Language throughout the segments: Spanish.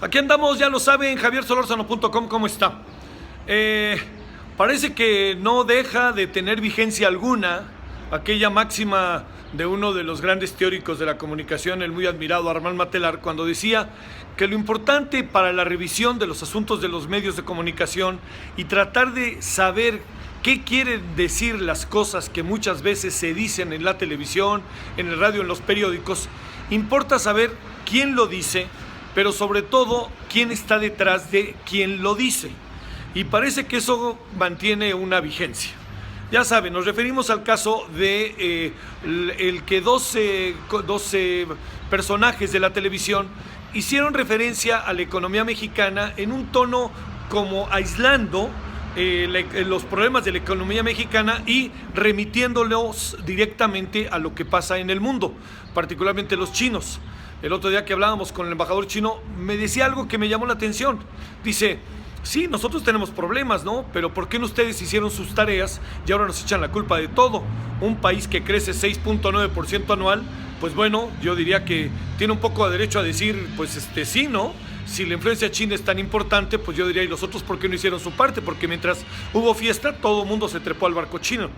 Aquí andamos, ya lo saben, javiersolorzano.com, ¿cómo está? Parece que no deja de tener vigencia alguna aquella máxima de uno de los grandes teóricos de la comunicación, el muy admirado Armand Matelar, cuando decía que lo importante para la revisión de los asuntos de los medios de comunicación y tratar de saber qué quieren decir las cosas que muchas veces se dicen en la televisión, en el radio, en los periódicos, importa saber quién lo dice, pero sobre todo quién está detrás de quien lo dice. Y parece que eso mantiene una vigencia. Ya saben, nos referimos al caso de el que 12 personajes de la televisión hicieron referencia a la economía mexicana en un tono como aislando los problemas de la economía mexicana y remitiéndolos directamente a lo que pasa en el mundo, particularmente los chinos. El otro día que hablábamos con el embajador chino, me decía algo que me llamó la atención. Dice, sí, nosotros tenemos problemas, ¿no? Pero ¿por qué no ustedes hicieron sus tareas y ahora nos echan la culpa de todo? Un país que crece 6.9% anual, pues bueno, yo diría que tiene un poco de derecho a decir, pues sí, ¿no? Si la influencia china es tan importante, pues yo diría, ¿y los otros por qué no hicieron su parte? Porque mientras hubo fiesta, todo el mundo se trepó al barco chino.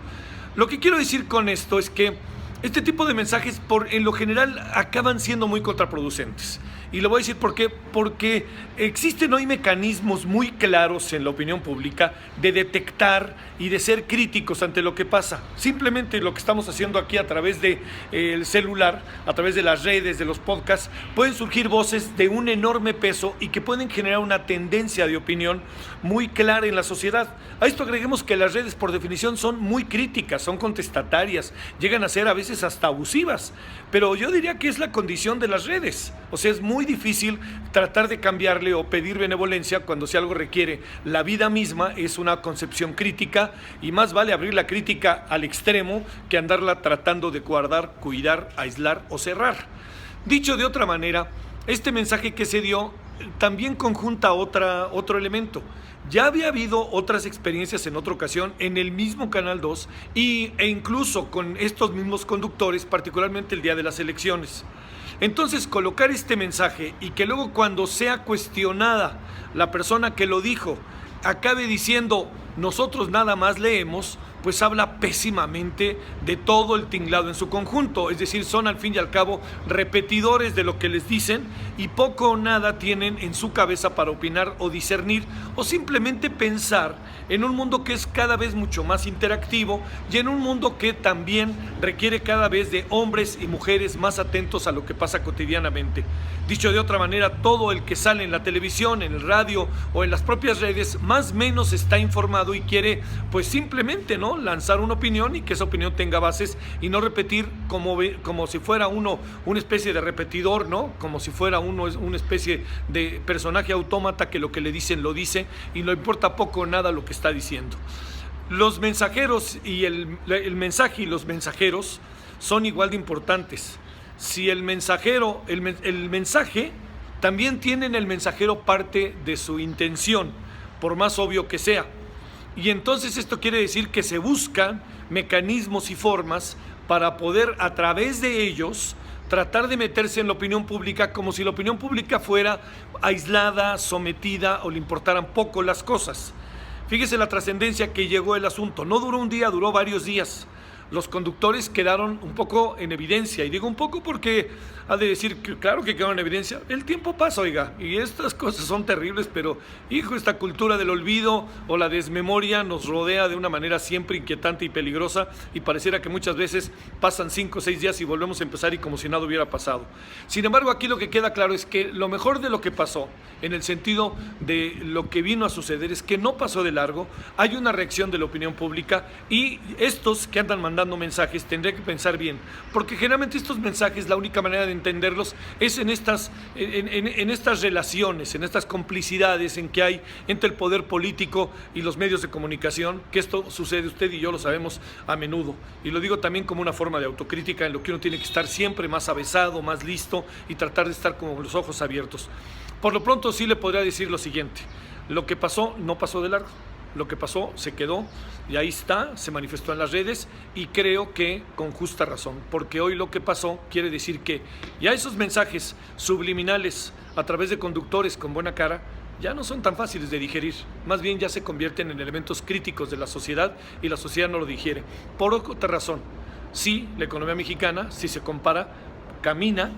Lo que quiero decir con esto es que este tipo de mensajes en lo general acaban siendo muy contraproducentes. Y lo voy a decir por qué. Porque existen hoy mecanismos muy claros en la opinión pública de detectar y de ser críticos ante lo que pasa. Simplemente lo que estamos haciendo aquí a través del celular, a través de las redes, de los podcasts, pueden surgir voces de un enorme peso y que pueden generar una tendencia de opinión muy clara en la sociedad. A esto agreguemos que las redes por definición son muy críticas, son contestatarias, llegan a ser a veces hasta abusivas, pero yo diría que es la condición de las redes. O sea, es muy difícil tratar de cambiarle o pedir benevolencia cuando si algo requiere la vida misma es una concepción crítica, y más vale abrir la crítica al extremo que andarla tratando de guardar, cuidar, aislar o cerrar. Dicho de otra manera, este mensaje que se dio también conjunta otro elemento. Ya había habido otras experiencias en otra ocasión en el mismo Canal 2 e incluso con estos mismos conductores, particularmente el día de las elecciones. Entonces, colocar este mensaje y que luego cuando sea cuestionada la persona que lo dijo acabe diciendo nosotros nada más leemos, pues habla pésimamente de todo el tinglado en su conjunto. Es decir, son al fin y al cabo repetidores de lo que les dicen y poco o nada tienen en su cabeza para opinar o discernir o simplemente pensar en un mundo que es cada vez mucho más interactivo y en un mundo que también requiere cada vez de hombres y mujeres más atentos a lo que pasa cotidianamente. Dicho de otra manera, todo el que sale en la televisión, en el radio o en las propias redes, más o menos está informado y quiere pues simplemente, ¿no?, lanzar una opinión y que esa opinión tenga bases y no repetir como si fuera uno una especie de repetidor, ¿no? Como si fuera uno una especie de personaje autómata que lo que le dicen lo dice y no importa poco o nada lo que está diciendo. Los mensajeros y el mensaje y los mensajeros son igual de importantes. Si el mensajero, el mensaje, también tiene en el mensajero parte de su intención, por más obvio que sea. Y entonces esto quiere decir que se buscan mecanismos y formas para poder a través de ellos tratar de meterse en la opinión pública como si la opinión pública fuera aislada, sometida o le importaran poco las cosas. Fíjese la trascendencia que llegó el asunto. No duró un día, duró varios días. Los conductores quedaron un poco en evidencia, y digo un poco porque ha de decir que claro que quedaron en evidencia. El tiempo pasa, oiga, y estas cosas son terribles, pero hijo, esta cultura del olvido o la desmemoria nos rodea de una manera siempre inquietante y peligrosa, y pareciera que muchas veces pasan 5 o 6 días y volvemos a empezar y como si nada hubiera pasado. Sin embargo, aquí lo que queda claro es que lo mejor de lo que pasó, en el sentido de lo que vino a suceder, es que no pasó de largo, hay una reacción de la opinión pública, y estos que andan mandando mensajes tendría que pensar bien, porque generalmente estos mensajes, la única manera de entenderlos es en estas relaciones, en estas complicidades en que hay entre el poder político y los medios de comunicación, que esto sucede, usted y yo lo sabemos a menudo, y lo digo también como una forma de autocrítica en lo que uno tiene que estar siempre más avesado, más listo y tratar de estar con los ojos abiertos. Por lo pronto sí le podría decir lo siguiente: lo que pasó no pasó de largo. lo que pasó se quedó y ahí está, se manifestó en las redes y creo que con justa razón, porque hoy lo que pasó quiere decir que ya esos mensajes subliminales a través de conductores con buena cara ya no son tan fáciles de digerir, más bien ya se convierten en elementos críticos de la sociedad y la sociedad no lo digiere. Por otra razón, sí, la economía mexicana, si se compara, camina,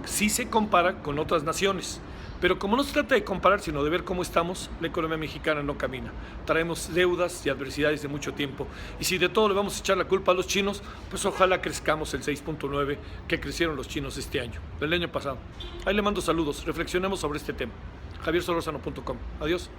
sí se compara con otras naciones. Pero como no se trata de comparar, sino de ver cómo estamos, la economía mexicana no camina. Traemos deudas y adversidades de mucho tiempo. Y si de todo le vamos a echar la culpa a los chinos, pues ojalá crezcamos el 6.9 que crecieron los chinos este año, del año pasado. Ahí le mando saludos, reflexionemos sobre este tema. javiersolórzano.com. Adiós.